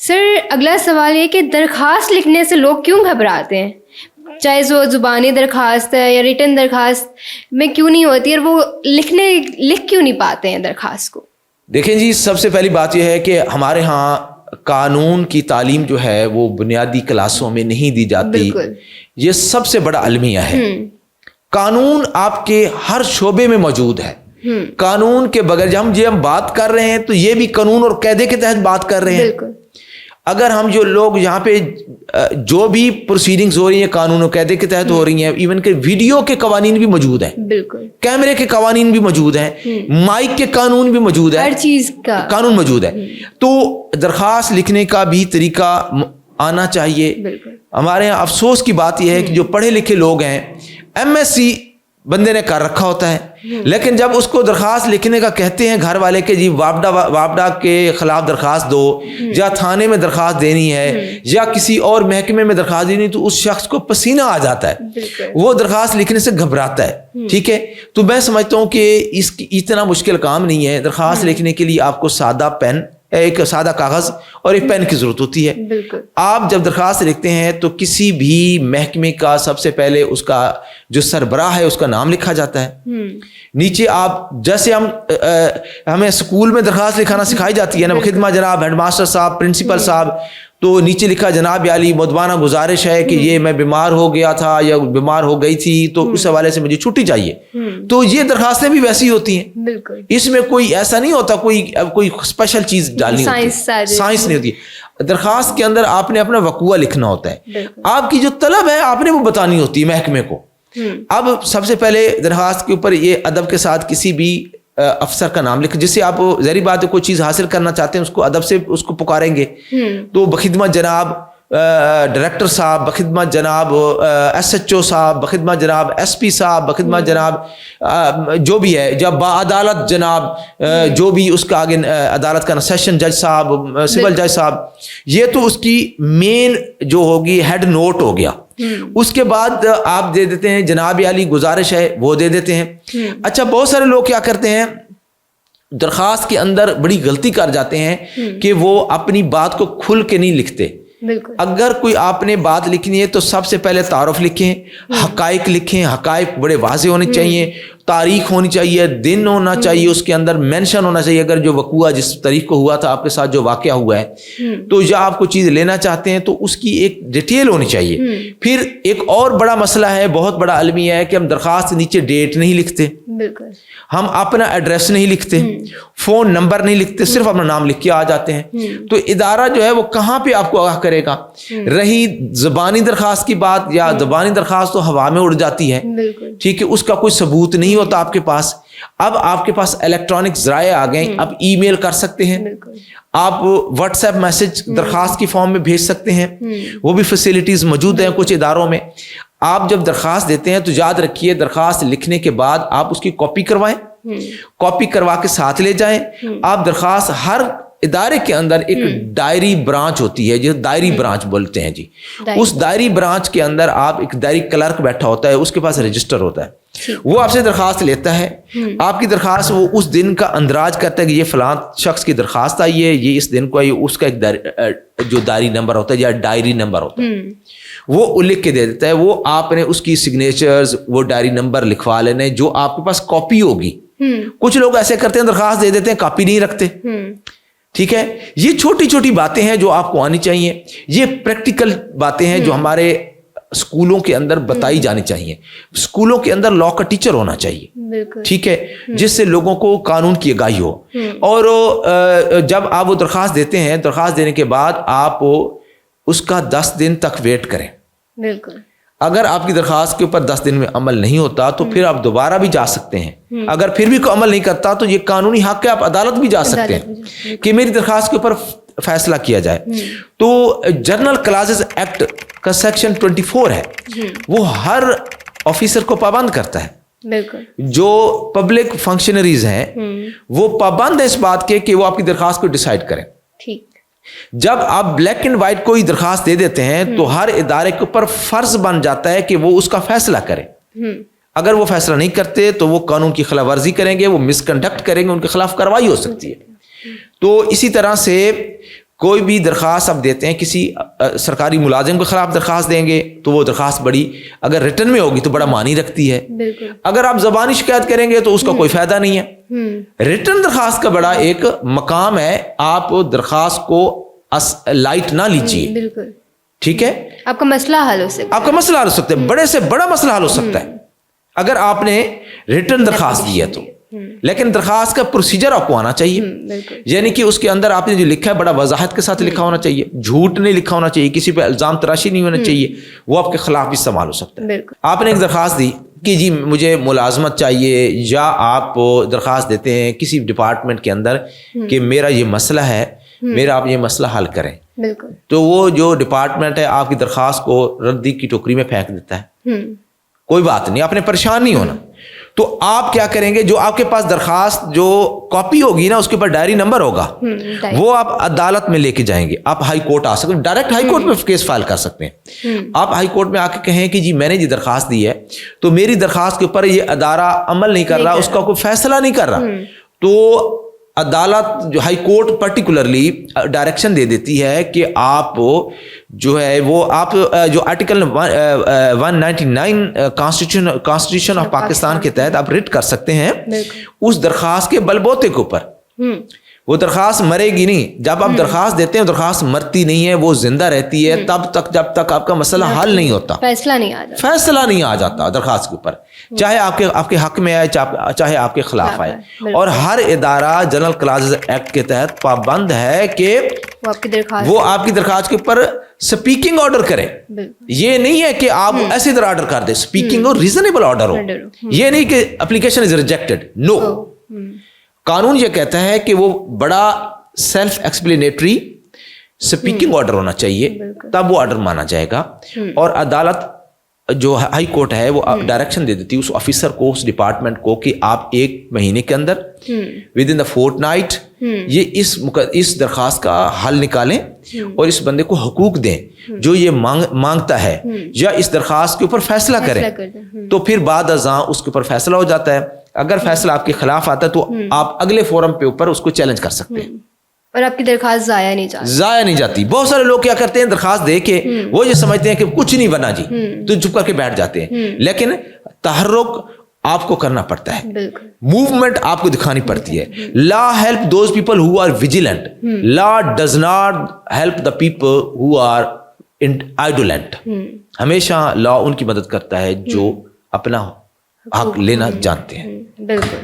سر اگلا سوال یہ کہ درخواست لکھنے سے لوگ کیوں گھبراتے ہیں؟ چاہے وہ زبانی درخواست ہے یا ریٹن درخواست میں کیوں نہیں ہوتی، اور وہ لکھ کیوں نہیں پاتے ہیں درخواست کو؟ دیکھیں جی، سب سے پہلی بات یہ ہے کہ ہمارے ہاں قانون کی تعلیم جو ہے وہ بنیادی کلاسوں میں نہیں دی جاتی. یہ سب سے بڑا المیہ ہے. قانون آپ کے ہر شعبے میں موجود ہے. قانون کے بغیر جب ہم بات کر رہے ہیں تو یہ بھی قانون اور قاعدے کے تحت بات کر رہے ہیں. اگر ہم جو لوگ یہاں پہ جو بھی پروسیڈنگز ہو رہی ہیں قانون و قاعدے کے تحت ہو رہی ہیں، ایون کہ ویڈیو کے قوانین بھی موجود ہیں، کیمرے کے قوانین بھی موجود ہیں، مائک کے قانون بھی موجود ہے، ہر چیز کا قانون موجود ہے. تو درخواست لکھنے کا بھی طریقہ آنا چاہیے. ہمارے یہاں افسوس کی بات یہ ہے کہ جو پڑھے لکھے لوگ ہیں، MS بندے نے کر رکھا ہوتا ہے، لیکن جب اس کو درخواست لکھنے کا کہتے ہیں گھر والے کہ جی وابڈا کے خلاف درخواست دو، یا تھانے میں درخواست دینی ہے، یا کسی اور محکمے میں درخواست دینی، تو اس شخص کو پسینہ آ جاتا ہے، وہ درخواست لکھنے سے گھبراتا ہے. ٹھیک ہے، تو میں سمجھتا ہوں کہ اس کی اتنا مشکل کام نہیں ہے. درخواست لکھنے کے لیے آپ کو سادہ پین، ایک سادہ کاغذ اور ایک پین کی ضرورت ہوتی ہے. آپ جب درخواست لکھتے ہیں تو کسی بھی محکمے کا سب سے پہلے اس کا جو سربراہ ہے اس کا نام لکھا جاتا ہے. نیچے آپ جیسے ہمیں اسکول میں درخواست لکھانا سکھائی جاتی ہے نا، خدمت جناب ہیڈ ماسٹر صاحب، پرنسپل صاحب، تو نیچے لکھا جناب عالی مدبانہ گزارش ہے کہ یہ میں بیمار ہو گیا تھا یا بیمار ہو گئی تھی تو اس حوالے سے مجھے چھٹی چاہیے. تو یہ درخواستیں بھی ویسی ہوتی ہیں. اس میں کوئی ایسا نہیں ہوتا کوئی اسپیشل چیز ڈالنی ہوتی ہے، سائنس نہیں ہوتی. درخواست کے اندر آپ نے اپنا وقوع لکھنا ہوتا ہے، آپ کی جو طلب ہے آپ نے وہ بتانی ہوتی ہے محکمے کو. اب سب سے پہلے درخواست کے اوپر یہ ادب کے ساتھ کسی بھی افسر کا نام لکھ، جس سے آپ ظاہری بات ہے کوئی چیز حاصل کرنا چاہتے ہیں اس کو ادب سے اس کو پکاریں گے. تو بخدمت جناب ڈائریکٹر صاحب، بخدمت جناب SHO صاحب، بخدمت جناب SP صاحب، بخدمت جناب جو بھی ہے، جب بعدالت جناب جو بھی اس کا آگے عدالت کا سیشن جج صاحب، سول جج صاحب، یہ تو اس کی مین جو ہوگی ہیڈ نوٹ ہو گیا. اس کے بعد آپ دے دیتے ہیں جناب عالی گزارش ہے، وہ دے دیتے ہیں. اچھا، بہت سارے لوگ کیا کرتے ہیں درخواست کے اندر بڑی غلطی کر جاتے ہیں کہ وہ اپنی بات کو کھل کے نہیں لکھتے. اگر کوئی آپ نے بات لکھنی ہے تو سب سے پہلے تعارف لکھیں، حقائق لکھیں، حقائق بڑے واضح ہونے چاہیے، تاریخ ہونی چاہیے، دن ہونا چاہیے، اس کے اندر مینشن ہونا چاہیے اگر جو وقوع جس تاریخ کو ہوا تھا آپ کے ساتھ جو واقعہ ہوا ہے. تو یا آپ کو چیز لینا چاہتے ہیں تو اس کی ایک ڈیٹیل ہونی چاہیے. پھر ایک اور بڑا مسئلہ ہے، بہت بڑا المیہ ہے کہ ہم درخواست کے نیچے ڈیٹ نہیں لکھتے، ہم اپنا ایڈریس نہیں لکھتے، فون نمبر نہیں لکھتے، صرف اپنا نام لکھ کے آ جاتے ہیں. تو ادارہ جو ہے وہ کہاں پہ آپ کو آگاہ کرے گا؟ رہی زبانی درخواست کی بات، یا زبانی درخواست تو ہوا میں اڑ جاتی ہے، ٹھیک ہے، اس کا کوئی ثبوت نہیں ہوتا آپ کے پاس. اب آپ کے پاس الیکٹرانک ذرائع آ گئے، اب ای میل کر سکتے ہیں، آپ واٹس ایپ میسج درخواست کی فارم میں بھیج سکتے ہیں، وہ بھی فیسلٹیز موجود ہیں کچھ اداروں میں. آپ جب درخواست دیتے ہیں تو یاد رکھیے درخواست لکھنے کے بعد آپ اس کی کاپی کروائیں، کاپی کروا کے ساتھ لے جائیں. آپ درخواست ہر ادارے کے اندر ایک ڈائری برانچ ہوتی ہے جو دائری برانچ بولتے ہیں جی، اس دائری برانچ کے اندر آپ ایک دائری کلرک بیٹھا ہوتا ہے، اس کے پاس رجسٹر ہوتا ہے، وہ آپ سے درخواست لیتا ہے. آپ کی درخواست وہ اس دن کا اندراج کرتا ہے کہ یہ فلاں شخص کی درخواست آئی ہے، یہ اس دن کو آئی، اس کا ایک جو دائری نمبر ہوتا ہے یا ڈائری نمبر ہوتا ہے وہ لکھ کے دے دیتا ہے. وہ آپ نے اس کی سگنیچرز وہ ڈائری نمبر لکھوا لینے جو آپ کے پاس کاپی ہوگی. کچھ لوگ ایسے کرتے ہیں درخواست دے دیتے ہیں کاپی نہیں رکھتے. ٹھیک ہے، یہ چھوٹی چھوٹی باتیں ہیں جو آپ کو آنی چاہیے. یہ پریکٹیکل باتیں ہیں جو ہمارے اسکولوں کے اندر بتائی جانی چاہیے. اسکولوں کے اندر لا کا ٹیچر ہونا چاہیے، ٹھیک ہے، جس سے لوگوں کو قانون کی آگاہی ہو. اور جب آپ وہ درخواست دیتے ہیں، درخواست دینے کے بعد آپ اس کا 10 دن تک ویٹ کریں. اگر آپ کی درخواست کے اوپر 10 دن میں عمل نہیں ہوتا تو پھر آپ دوبارہ بھی جا سکتے ہیں. اگر پھر بھی کوئی عمل نہیں کرتا تو یہ قانونی حق ہے، آپ عدالت بھی جا سکتے ہیں کہ میری درخواست کے اوپر فیصلہ کیا جائے. تو جنرل کلازز ایکٹ کا سیکشن 24 ہے، وہ ہر آفیسر کو پابند کرتا ہے. جو پبلک فنکشنریز ہیں وہ پابند ہے اس بات کے کہ وہ آپ کی درخواست کو ڈیسائیڈ کریں. جب آپ بلیک اینڈ وائٹ کوئی درخواست دے دیتے ہیں تو ہر ادارے کے اوپر فرض بن جاتا ہے کہ وہ اس کا فیصلہ کرے. اگر وہ فیصلہ نہیں کرتے تو وہ قانون کی خلاف ورزی کریں گے، وہ مس کنڈکٹ کریں گے، ان کے خلاف کارروائی ہو سکتی ہے. تو اسی طرح سے کوئی بھی درخواست آپ دیتے ہیں کسی سرکاری ملازم کے خلاف درخواست دیں گے تو وہ درخواست بڑی اگر ریٹن میں ہوگی تو بڑا معنی رکھتی ہے. اگر آپ زبانی شکایت کریں گے تو اس کا کوئی فائدہ نہیں ہے. ریٹن درخواست کا بڑا ایک مقام ہے. آپ درخواست کو لائٹ نہ لیجیے. ٹھیک ہے, آپ کا مسئلہ حل ہو سکتا ہے. آپ کا مسئلہ حل ہو سکتا ہے, بڑے سے بڑا مسئلہ حل ہو سکتا ہے اگر آپ نے ریٹن درخواست دی ہے تو. لیکن درخواست کا پروسیجر آپ کو آنا چاہیے, یعنی کہ اس کے اندر آپ نے جو لکھا ہے بڑا وضاحت کے ساتھ لکھا ہونا چاہیے, جھوٹ نہیں لکھا ہونا چاہیے, کسی پہ الزام تراشی نہیں ہونا چاہیے, وہ آپ کے خلاف بھی استعمال ہو سکتا ہے. آپ نے ایک درخواست دی کہ جی مجھے ملازمت چاہیے, یا آپ درخواست دیتے ہیں کسی ڈپارٹمنٹ کے اندر کہ میرا یہ مسئلہ ہے, میرا آپ یہ مسئلہ حل کریں, تو وہ جو ڈپارٹمنٹ ہے آپ کی درخواست کو ردی کی ٹوکری میں پھینک دیتا ہے. کوئی بات نہیں, آپ نے پریشان نہیں ہونا. تو آپ کیا کریں گے, جو آپ کے پاس درخواست جو کاپی ہوگی نا اس کے اوپر ڈائری نمبر ہوگا, وہ آپ عدالت میں لے کے جائیں گے. آپ ہائی کورٹ آ سکتے ہیں, ڈائریکٹ ہائی کورٹ میں کیس فائل کر سکتے ہیں. آپ ہائی کورٹ میں آ کے کہیں کہ جی میں نے یہ درخواست دی ہے تو میری درخواست کے اوپر یہ ادارہ عمل نہیں کر رہا, اس کا کوئی فیصلہ نہیں کر رہا. تو عدالت جو ہائی کورٹ پرٹیکولرلی ڈائریکشن دے دیتی ہے کہ آپ جو ہے وہ آپ جو آرٹیکل 199 کانسٹیٹیوشن آف پاکستان کے تحت آپ ریٹ کر سکتے ہیں اس درخواست کے بلبوتے کے اوپر. وہ درخواست مرے گی نہیں. جب آپ درخواست دیتے ہیں درخواست مرتی نہیں ہے, وہ زندہ رہتی ہے تب تک جب تک آپ کا مسئلہ حل نہیں ہوتا, فیصلہ نہیں آ جاتا درخواست کے اوپر, چاہے آپ کے حق میں آئے چاہے آپ کے خلاف آئے. اور ہر ادارہ جنرل کلاسز ایکٹ کے تحت پابند ہے کہ وہ آپ کی درخواست کے اوپر سپیکنگ آرڈر کرے. یہ نہیں ہے کہ آپ ایسے طرح آرڈر کر دیں, سپیکنگ اور ریزنیبل آرڈر ہو. یہ نہیں کہ اپلیکیشن از ریجیکٹڈ, نو. قانون یہ کہتا ہے کہ وہ بڑا سیلف ایکسپلینیٹری سپیکنگ آرڈر ہونا چاہیے, تب وہ آرڈر مانا جائے گا. اور عدالت جو ہائی کورٹ ہے وہ ڈائریکشن دے دیتی ہے اس آفیسر کو, اس ڈپارٹمنٹ کو, کہ آپ 1 مہینے کے اندر within the fortnight یہ اس درخواست کا حل نکالیں اور اس بندے کو حقوق دیں جو یہ مانگتا ہے, یا اس درخواست کے اوپر فیصلہ کریں. تو پھر بعد ازاں اس کے اوپر فیصلہ ہو جاتا ہے. اگر فیصلہ آپ کے خلاف آتا ہے تو آپ اگلے فورم پہ اوپر اس کو چیلنج کر سکتے ہیں, اور آپ کی درخواست ضائع نہیں جاتی. بہت سارے لوگ کیا کرتے ہیں, درخواست دے کے وہ یہ سمجھتے ہیں کہ کچھ نہیں بنا جی, تو چپ کر کے بیٹھ جاتے ہیں. لیکن تحرک آپ کو کرنا پڑتا ہے, موومنٹ آپ کو دکھانی پڑتی ہے. Law help those people who are vigilant, law does not help the people who are indolent. ہمیشہ لا ان کی مدد کرتا ہے جو اپنا حق لینا جانتے ہیں. بالکل.